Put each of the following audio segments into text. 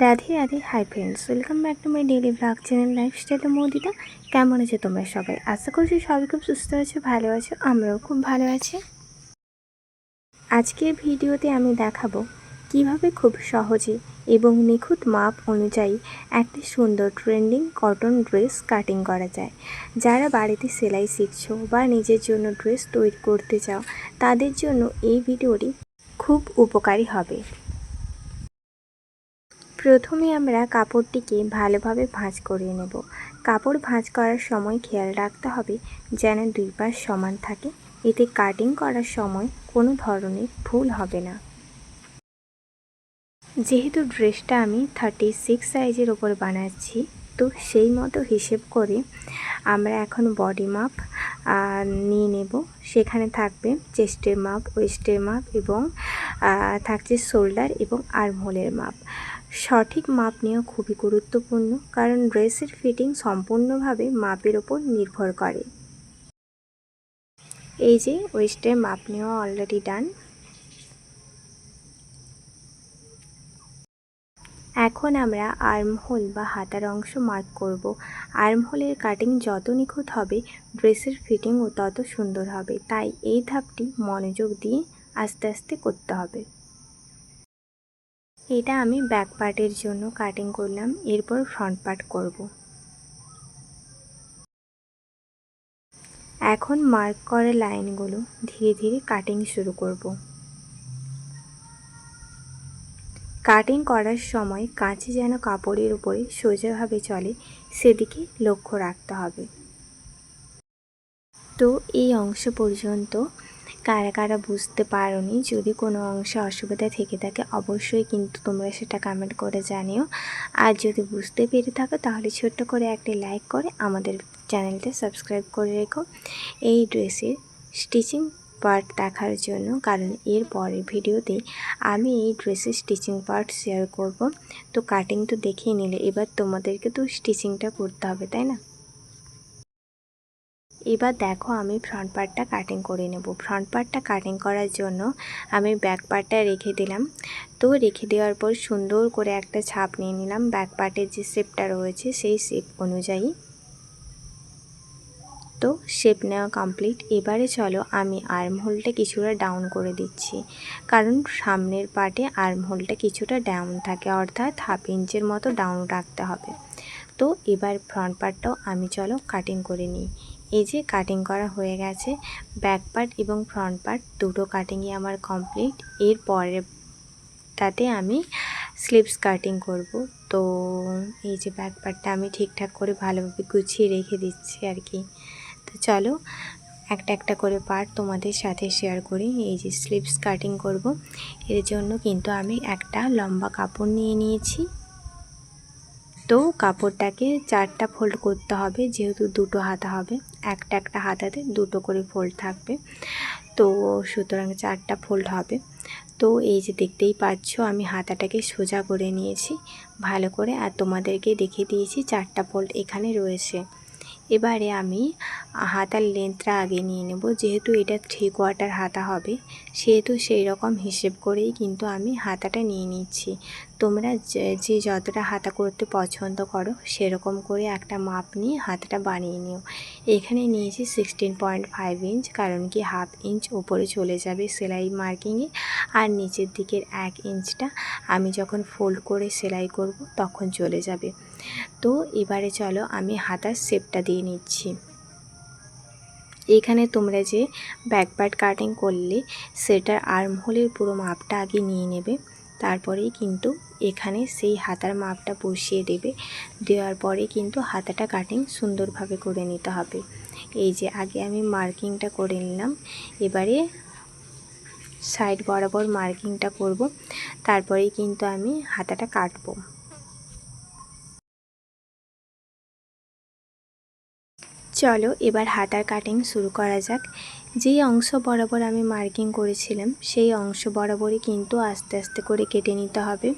Radhe Radhe. Hi friends, welcome back to my daily blog channel lifestyle Moudita. কেমন আছে তোমরা সবাই? আশা করছি সবাই খুব সুস্থ আছো, ভালো আছো। আমরাও খুব ভালো আছি। আজকের ভিডিওতে আমি দেখাবো কিভাবে খুব সহজে এবং নিখুঁত মাপ অনুযায়ী একটি সুন্দর ট্রেন্ডিং কটন ড্রেস কাটিং করা যায়। যারা বাড়িতে সেলাই শিখছো বা নিজের জন্য ড্রেস তৈরি করতে চাও, তাদের জন্য এই ভিডিওটি খুব উপকারী হবে। প্রথমে আমরা কাপড়টিকে ভালোভাবে ভাঁজ করে নেব। কাপড় ভাঁজ করার সময় খেয়াল রাখতে হবে যেন দুই পাশ সমান থাকে, এতে কাটিং করার সময় কোনো ধরনের ভুল হবে না। যেহেতু ড্রেসটা আমি 36 সাইজের ওপর বানাচ্ছি, তো সেই মতো হিসেব করে আমরা এখন বডি মাপ নিয়ে নেব। সেখানে থাকবে চেস্টের মাপ, ওয়েস্টের মাপ এবং থাকছে শোল্ডার এবং আর্মহোলের মাপ। সঠিক মাপ নেওয়া খুবই গুরুত্বপূর্ণ, কারণ ড্রেসের ফিটিং সম্পূর্ণভাবে মাপের ওপর নির্ভর করে। এই যে ওয়েস্টের মাপ নেওয়া অলরেডি ডান। এখন আমরা আর্মহোল বা হাতার অংশ মার্ক করব। আর্মহোলের কাটিং যত নিখুঁত হবে, ড্রেসের ফিটিংও তত সুন্দর হবে। তাই এই ধাপটি মনোযোগ দিয়ে আস্তে আস্তে করতে হবে। এটা আমি ব্যাক পার্টের জন্য কাটিং করলাম, এরপর ফ্রন্ট পার্ট করব। এখন মার্ক করা লাইনগুলো ধীরে ধীরে কাটিং শুরু করব। কাটিং করার সময় কাঁচি যেন কাপড়ের উপরে সোজাভাবে চলে, সেদিকে লক্ষ্য রাখতে হবে। তো এই অংশ পর্যন্ত কারা কারা বুঝতে পারোনি, যদি কোনো অংশে অসুবিধা থেকে থাকে অবশ্যই কিন্তু তোমরা সেটা কমেন্ট করে জানিও। আর যদি বুঝতে পেরে থাকো তাহলে ছোট্ট করে একটি লাইক করে আমাদের চ্যানেলটা সাবস্ক্রাইব করে রেখো এই ড্রেসের স্টিচিং পার্ট দেখার জন্য, কারণ এর পরের ভিডিওতে আমি এই ড্রেসের স্টিচিং পার্ট শেয়ার করব। তো কাটিং তো দেখিয়ে নিলে, এবার তোমাদেরকে তো স্টিচিংটা করতে হবে, তাই না? এবার দেখো আমি ফ্রন্ট পার্টটা কাটিং করে নেব। ফ্রন্ট পার্টটা কাটিং করার জন্য আমি ব্যাক পার্টটা রেখে দিলাম। তো রেখে দেওয়ার পর সুন্দর করে একটা ছাপ নিয়ে নিলাম ব্যাক পার্টের যে শেপটা রয়েছে সেই শেপ অনুযায়ী। তো শেপ নেওয়া কমপ্লিট। এবারে চলো আমি আর্মহোলটা কিছুটা ডাউন করে দিচ্ছি, কারণ সামনের পার্টে আর্মহোলটা কিছুটা ডাউন থাকে, অর্থাৎ হাফ ইঞ্চের মতো ডাউন রাখতে হবে। তো এবার ফ্রন্ট পার্টটাও আমি চলো কাটিং করে নিই। এই যে কাটিং করা হয়ে গেছে, ব্যাক পার্ট এবং ফ্রন্ট পার্ট দুটো কাটিংই আমার কমপ্লিট। এর পরেরটাতে আমি স্লিভস কাটিং করব। তো এই যে ব্যাক পার্টটা আমি ঠিকঠাক করে ভালোভাবে গুছিয়ে রেখে দিচ্ছি আর কি। তো চলো একটা একটা করে পার্ট তোমাদের সাথে শেয়ার করি। এই যে স্লিভস কাটিং করব, এর জন্য কিন্তু আমি একটা লম্বা কাপড় নিয়ে নিয়েছি। তো কাপড়টাকে 4টা ফোল্ড করতে হবে, যেহেতু দুটো হাতা হবে, একটা একটা হাতাতে দুটো করে ফোল্ড থাকবে, তো সুতরাং 4টা ফোল্ড হবে। তো এই যে দেখতেই পাচ্ছ আমি হাতাটাকে সোজা করে নিয়েছি ভালো করে, আর তোমাদেরকে দেখিয়ে দিয়েছি 4টা ফোল্ড এখানে রয়েছে। এবারে আমি হাতার লেন্থটা আগে নিয়ে নেব। যেহেতু এটা 3/4 হাতা হবে, সেহেতু সেই রকম হিসেব করেই কিন্তু আমি হাতাটা নিয়ে নিচ্ছি। তোমরা যে যতটা হাতা করতে পছন্দ করো সেরকম করে একটা মাপ নিয়ে হাতাটা বানিয়ে নিও। এখানে নিয়েছি 16.5 ইঞ্চ, কারণ কি হাফ ইঞ্চ ওপরে চলে যাবে সেলাই মার্কিংয়ে, আর নিচের দিকের 1 ইঞ্চটা আমি যখন ফোল্ড করে সেলাই করব তখন চলে যাবে। তো এবারে চলো আমি হাতার শেপটা দিয়ে নিচ্ছি। এখানে তোমরা যে ব্যাক পার্ট কাটিং করলে সেটার আর্মহোলের পুরো মাপটা আগে নিয়ে নেবে, তারপরেই কিন্তু এখানে সেই হাতার মাপটা বসিয়ে দেবে। দেওয়ার পরে কিন্তু হাতাটা কাটিং সুন্দরভাবে করে নিতে হবে। এই যে আগে আমি মার্কিংটা করে নিলাম, এবারে সাইড বরাবর মার্কিংটা করব, তারপরেই কিন্তু আমি হাতাটা কাটবো। চলো এবার হাতার কাটিং শুরু করা যাক। যেই অংশ বরাবর আমি মার্কিং করেছিলাম সেই অংশ বরাবরই কিন্তু আস্তে আস্তে করে কেটে নিতে হবে।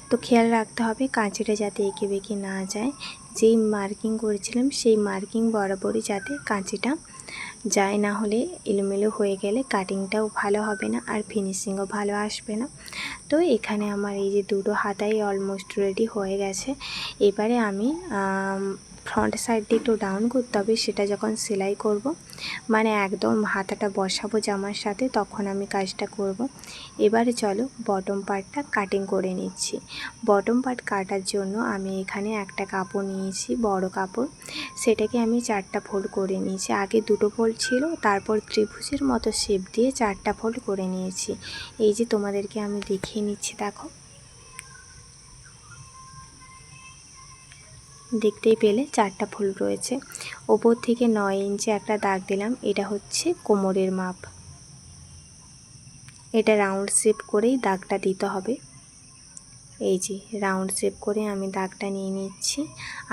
তো খেয়াল রাখতে হবে কাঁচিটা যাতে এঁকে বেঁকে না যায়। যেই মার্কিং করেছিলাম সেই মার্কিং বরাবরই যাতে কাঁচিটা যায়, না হলে এলোমেলো হয়ে গেলে কাটিংটাও ভালো হবে না আর ফিনিশিংও ভালো আসবে না। তো এখানে আমার এই যে দুটো হাতাই অলমোস্ট রেডি হয়ে গেছে। এবারে আমি ফ্রন্ট সাইড দিয়ে একটু ডাউন করতে হবে, সেটা যখন সেলাই করব, মানে একদম হাতাটা বসাবো জামার সাথে, তখন আমি কাজটা করব। এবারে চলো বটম পার্টটা কাটিং করে নিচ্ছি। বটম পার্ট কাটার জন্য আমি এখানে একটা কাপড় নিয়েছি, বড় কাপড়, সেটাকে আমি 4টা ফোল্ড করে নিয়েছি। আগে 2টো ফোল্ড ছিল, তারপর ত্রিভুজের মতো শেপ দিয়ে 4টা ফোল্ড করে নিয়েছি। এই যে তোমাদেরকে আমি দেখিয়ে নিচ্ছি, দেখো, দেখতেই পেলে 4টা ফোল্ড রয়েছে। ওপর থেকে 9 ইঞ্চি একটা দাগ দিলাম, এটা হচ্ছে কোমরের মাপ। এটা রাউন্ড শেপ করেই দাগটা দিতে হবে। এই যে রাউন্ড শেপ করে আমি দাগটা নিয়ে নিচ্ছি।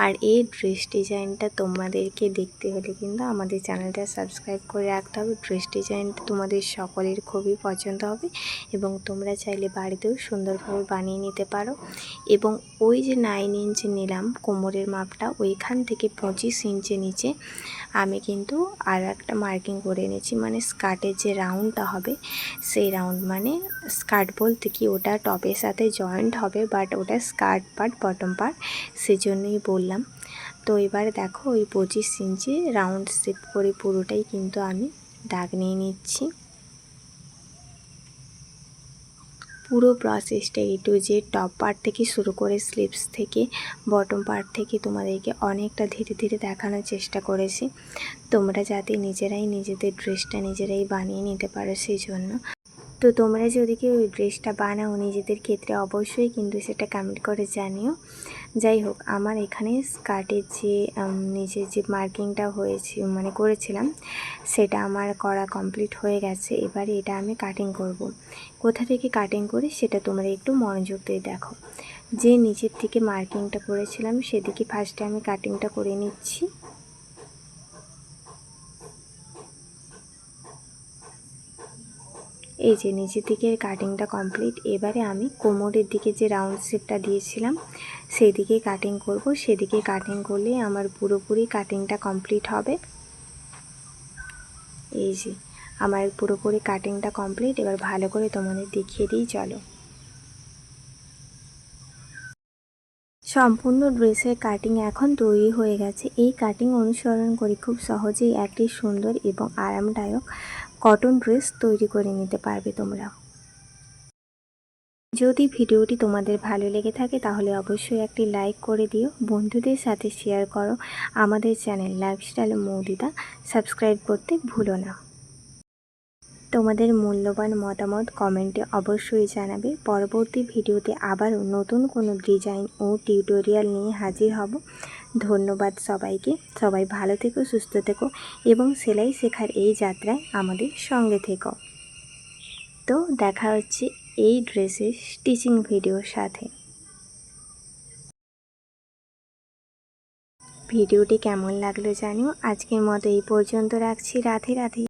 আর এই ড্রেস ডিজাইনটা তোমাদেরকে দেখতে হলে কিন্তু আমাদের চ্যানেলটা সাবস্ক্রাইব করে রাখতে হবে। ড্রেস ডিজাইনটা তোমাদের সকলের খুবই পছন্দ হবে এবং তোমরা চাইলে বাড়িতেও সুন্দরভাবে বানিয়ে নিতে পারো। এবং ওই যে 9 ইঞ্চি নিলাম কোমরের মাপটা, ওইখান থেকে 25 ইঞ্চি নিচে আমি কিন্তু আর একটা মার্কিং করে নিয়েছি, মানে স্কার্টের যে রাউন্ডটা হবে সেই রাউন্ড, মানে স্কার্ট বলতে কি ওটা টপের সাথে জয়েন্ট হবে, বাট ওটা স্কার্ট পার্ট বটম পার্ট, সেজন্যই বললাম। তো এবারে দেখো ওই 25 ইঞ্চি রাউন্ড শেপ করে পুরোটাই কিন্তু আমি দাগ নিয়ে নিচ্ছি। পুরো প্রসেসটা A to Z, top part থেকে শুরু করে স্লিভস থেকে বটম পার্ট থেকে তোমাদেরকে অনেকটা ধীরে ধীরে দেখানোর চেষ্টা করেছি, তোমরা যাতে নিজেরাই নিজেদের ড্রেসটা নিজেরাই বানিয়ে নিতে পারো সেই জন্য। তো তোমরা যদি কেউ ওই ড্রেসটা বানাও নিজেদের ক্ষেত্রে, অবশ্যই কিন্তু সেটা কমেন্ট করে জানিও। যাই হোক, আমার এখানে স্কার্টের যে নিচের যে মার্কিংটা হয়েছে, মানে করেছিলাম, সেটা আমার করা কমপ্লিট হয়ে গেছে। এবারে এটা আমি কাটিং করব। কোথা থেকে কাটিং করি সেটা তোমরা একটু মনোযোগ দিয়ে দেখো। যে নিচের থেকে মার্কিংটা করেছিলাম সেদিকে ফার্স্টে আমি কাটিংটা করে নিচ্ছি। এই যে নিচের দিকের কাটিংটা কমপ্লিট। এবারে আমি কোমরের দিকে যে রাউন্ড শেপটা দিয়েছিলাম সেই দিকে কাটিং করব। সেদিকে কাটিং করলে আমার পুরোপুরি কাটিংটা কমপ্লিট হবে। এই যে আমার পুরোপুরি কাটিংটা কমপ্লিট। এবার ভালো করে তোমাদের দেখিয়ে দিই, চলো। সম্পূর্ণ ড্রেসের কাটিং এখন তৈরি হয়ে গেছে। এই কাটিং অনুসরণ করে খুব সহজেই একটি সুন্দর এবং আরামদায়ক কটন ড্রেস তৈরি করে নিতে পারবে তোমরা। যদি ভিডিওটি তোমাদের ভালো লেগে থাকে তাহলে অবশ্যই একটি লাইক করে দিও, বন্ধুদের সাথে শেয়ার করো। আমাদের চ্যানেল লাইফস্টাইল মৌদিতা সাবস্ক্রাইব করতে ভুলো না। তোমাদের মূল্যবান মতামত কমেন্টে অবশ্যই জানাবে। পরবর্তী ভিডিওতে আবারও নতুন কোনো ডিজাইন ও টিউটোরিয়াল নিয়ে হাজির হব। ধন্যবাদ সবাইকে। সবাই ভালো থেকো, সুস্থ থেকো এবং সেলাই শেখার এই যাত্রায় আমাদের সঙ্গে থেকো। তো দেখা হচ্ছে এই ড্রেসের স্টিচিং ভিডিওর সাথে। ভিডিওটি কেমন লাগলো জানিও। আজকের মতো এই পর্যন্ত রাখছি। রাধে রাধে।